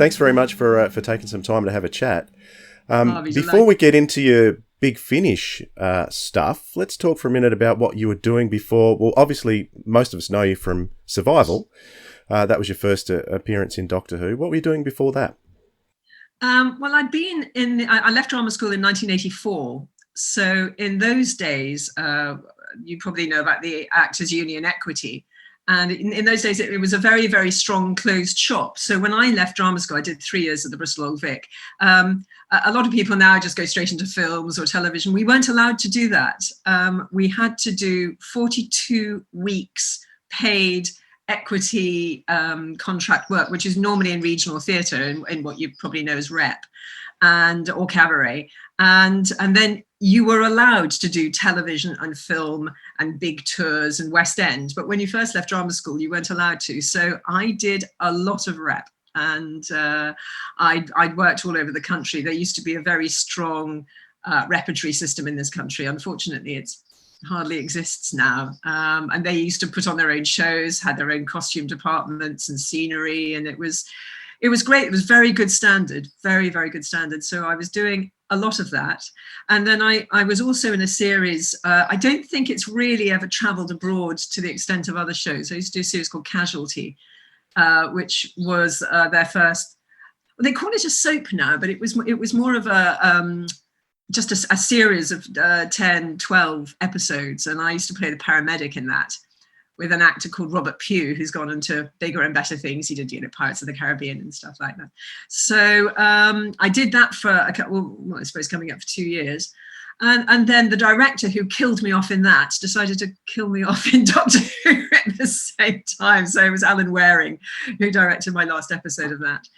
Thanks very much for taking some time to have a chat. I'll be Before delighted. we get into your Big Finish stuff, let's talk for a minute about what you were doing before. Well, obviously, most of us know you from Survival. That was your first appearance in Doctor Who. What were you doing before that? Well, I left drama school in 1984. So in those days, you probably know about the Actors Union Equity. And in those days, it was a very, very strong closed shop. So when I left drama school, I did 3 years at the Bristol Old Vic. A lot of people now just go straight into films or television. We weren't allowed to do that. We had to do 42 weeks paid equity contract work, which is normally in regional theatre in what you probably know as rep and or cabaret, and then you were allowed to do television and film and big tours and West End, but when you first left drama school you weren't allowed to. So I did a lot of rep, and I'd worked all over the country. There used to be a very strong repertory system in this country. Unfortunately, it's hardly exists now. And they used to put on their own shows, had their own costume departments and scenery, and it was great. It was very good standard, very, very good standard. So I was doing a lot of that. And then I was also in a series, I don't think it's really ever traveled abroad to the extent of other shows. I used to do a series called Casualty, which was their first, well, they call it a soap now, but it was more of a, just a series of 10, 12 episodes. And I used to play the paramedic in that with an actor called Robert Pugh, who's gone into bigger and better things. He did, Pirates of the Caribbean and stuff like that. So I did that for a couple, well, I suppose coming up for 2 years. And then the director who killed me off in that decided to kill me off in Doctor Who at the same time. So it was Alan Waring who directed my last episode of that.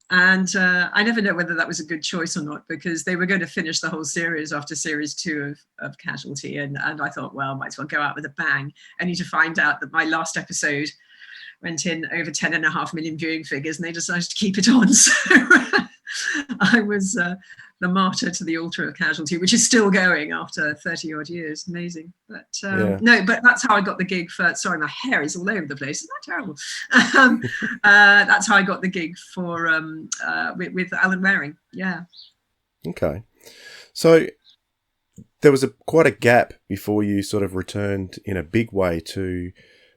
And I never know whether that was a good choice or not, because they were going to finish the whole series after series 2 of Casualty. And I thought, well, might as well go out with a bang. Only to find out that my last episode went in over 10.5 million viewing figures, and they decided to keep it on. So I was the martyr to the altar of Casualty, which is still going after 30 odd years. Amazing. But Yeah. no, but that's how I got the gig for, sorry, my hair is all over the place. Isn't that terrible? That's how I got the gig for with Alan Waring. Yeah. Okay. So there was quite a gap before you sort of returned in a big way to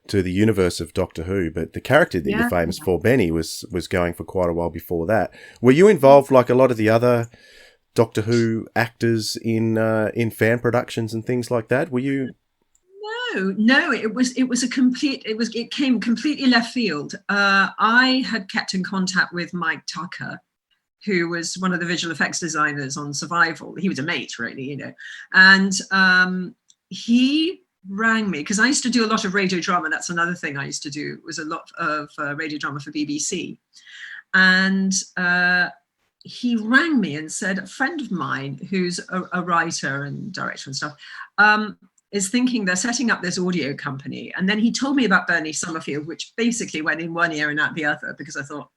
the universe of Doctor Who, but the character that you're famous for, Benny, was going for quite a while before that. Were you involved, like a lot of the other Doctor Who actors, in fan productions and things like that? Were you? No, it came completely left field. I had kept in contact with Mike Tucker, who was one of the visual effects designers on Survival. He was a mate, really, and he rang me because I used to do a lot of radio drama. That's another thing I used to do, was a lot of radio drama for BBC. And he rang me and said, a friend of mine who's a writer and director and stuff is thinking they're setting up this audio company. And then he told me about Bernie Summerfield, which basically went in one ear and out the other, because I thought,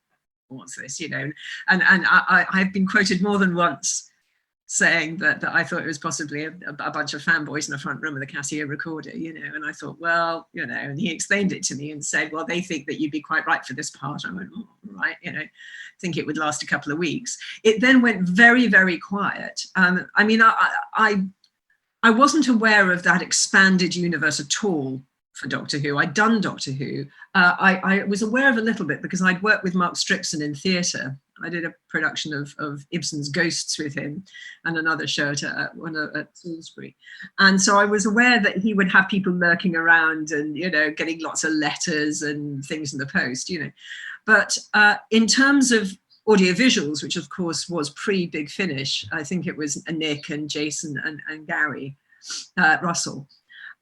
what's this, And I've been quoted more than once saying that I thought it was possibly a bunch of fanboys in the front room with a Casio recorder, and I thought, well, and he explained it to me and said, well, they think that you'd be quite right for this part. I went, oh, right, think it would last a couple of weeks. It then went very, very quiet. I mean, I wasn't aware of that expanded universe at all for Doctor Who. I'd done Doctor Who. I was aware of a little bit because I'd worked with Mark Strickson in theatre. I did a production of Ibsen's Ghosts with him and another show at Salisbury. And so I was aware that he would have people lurking around and, getting lots of letters and things in the post, But in terms of audio visuals, which of course was pre-Big Finish, I think it was Nick and Jason and Gary Russell.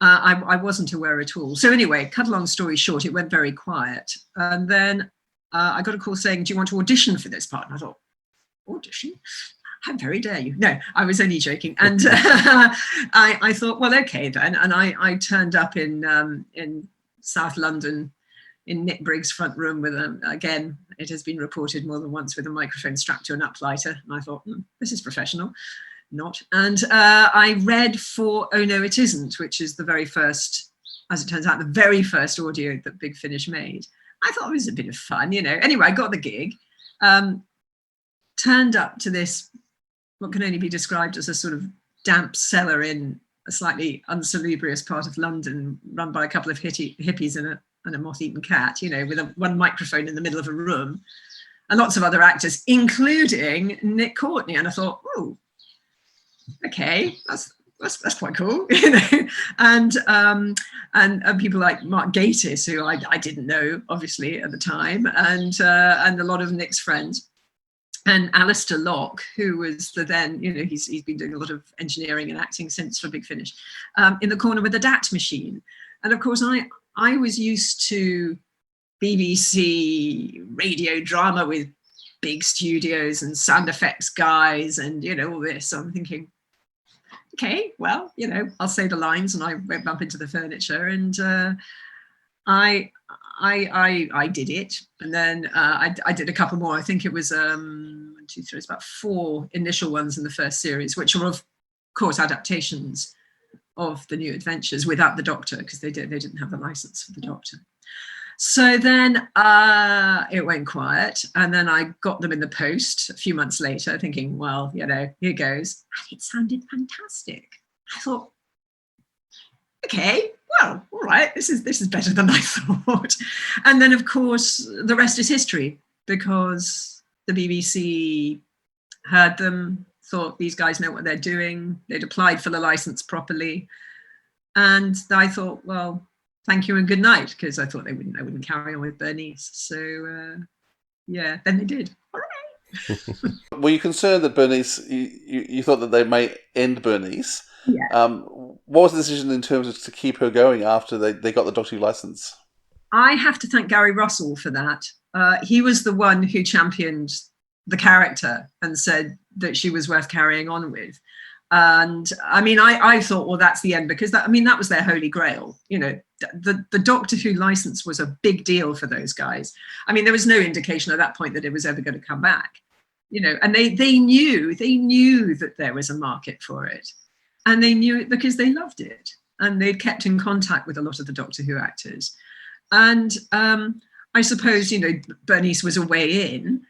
I wasn't aware at all. So anyway, cut a long story short, it went very quiet. And then I got a call saying, do you want to audition for this part? And I thought, audition? How very dare you? No, I was only joking. And I thought, well, okay then. And I turned up in South London in Nick Briggs' front room with again, it has been reported more than once, with a microphone strapped to an uplighter. And I thought, this is professional. Not. And I read for Oh No It Isn't, which is the very first, as it turns out, the very first audio that Big Finish made. I thought it was a bit of fun, Anyway, I got the gig, turned up to this, what can only be described as a sort of damp cellar in a slightly unsalubrious part of London, run by a couple of hippies and a moth-eaten cat, with one microphone in the middle of a room, and lots of other actors, including Nick Courtney. And I thought, oh, okay, that's quite cool, and people like Mark Gatiss, who I didn't know obviously at the time, and a lot of Nick's friends, and Alistair Locke, who was he's been doing a lot of engineering and acting since for Big Finish, in the corner with the DAT machine. And of course I was used to BBC radio drama with big studios and sound effects guys and all this. So I'm thinking, okay, well, I'll say the lines, and I went bump into the furniture, and I did it, and then I did a couple more. I think it was 1, 2, 3, it's about 4 initial ones in the first series, which are of course adaptations of the New Adventures without the Doctor, because they didn't have the license for the Doctor. So then it went quiet, and then I got them in the post a few months later, thinking, well, here goes. And it sounded fantastic. I thought, okay, well, all right, this is better than I thought. And then, of course, the rest is history, because the BBC heard them, thought these guys know what they're doing. They'd applied for the license properly. And I thought, well, thank you and good night, because I thought I wouldn't carry on with Bernice. So then they did. All right. Were you concerned that Bernice, you thought that they may end Bernice? Yeah. What was the decision in terms of to keep her going after they got the Doctor Who license? I have to thank Gary Russell for that. He was the one who championed the character and said that she was worth carrying on with. And I mean, I thought, well, that's the end, because that was their holy grail. The Doctor Who license was a big deal for those guys. I mean, there was no indication at that point that it was ever going to come back, and they knew that there was a market for it, and they knew it because they loved it, and they'd kept in contact with a lot of the Doctor Who actors. And I suppose, Bernice was a way in,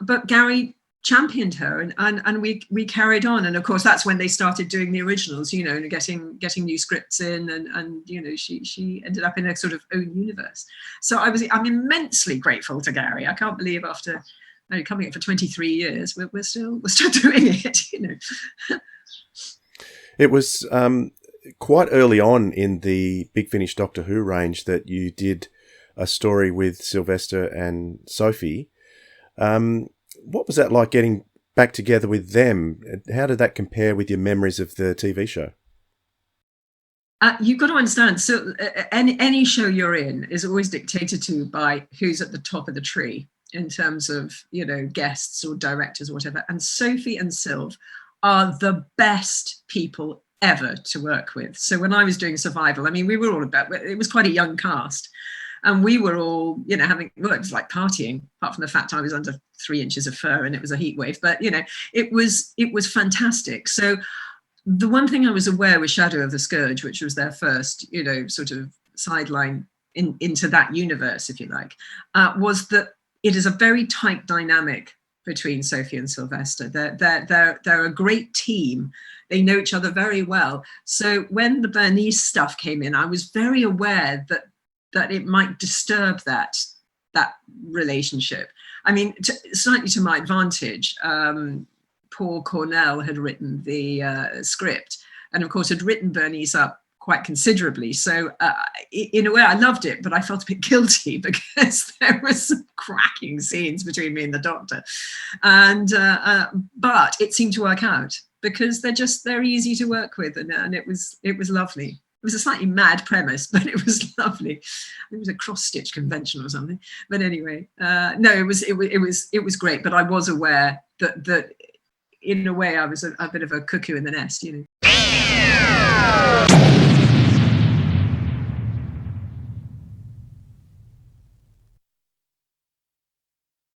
but Gary championed her, and we carried on. And of course that's when they started doing the originals, and getting new scripts in, and she ended up in a sort of own universe. So I'm immensely grateful to Gary. I can't believe after coming up for 23 years we're still doing it. It was quite early on in the Big Finish Doctor Who range that you did a story with Sylvester and Sophie. What was that like, getting back together with them? How did that compare with your memories of the TV show? You've got to understand, so any show you're in is always dictated to by who's at the top of the tree in terms of, guests or directors or whatever. And Sophie and Sylv are the best people ever to work with. So when I was doing Survival, I mean, we were all it was quite a young cast. And we were all, it was like partying, apart from the fact I was under 3 inches of fur and it was a heat wave. But, it was fantastic. So the one thing I was aware with Shadow of the Scourge, which was their first, sort of sideline into that universe, if you like, was that it is a very tight dynamic between Sophie and Sylvester. They're a great team. They know each other very well. So when the Bernice stuff came in, I was very aware that it might disturb that relationship. I mean, slightly to my advantage, Paul Cornell had written the script, and of course had written Bernice up quite considerably. So in a way I loved it, but I felt a bit guilty because there were some cracking scenes between me and the Doctor. And but it seemed to work out because they're easy to work with, and it was lovely. It was a slightly mad premise, but it was lovely. It was a cross-stitch convention or something. But anyway, no, it was great. But I was aware that in a way I was a bit of a cuckoo in the nest,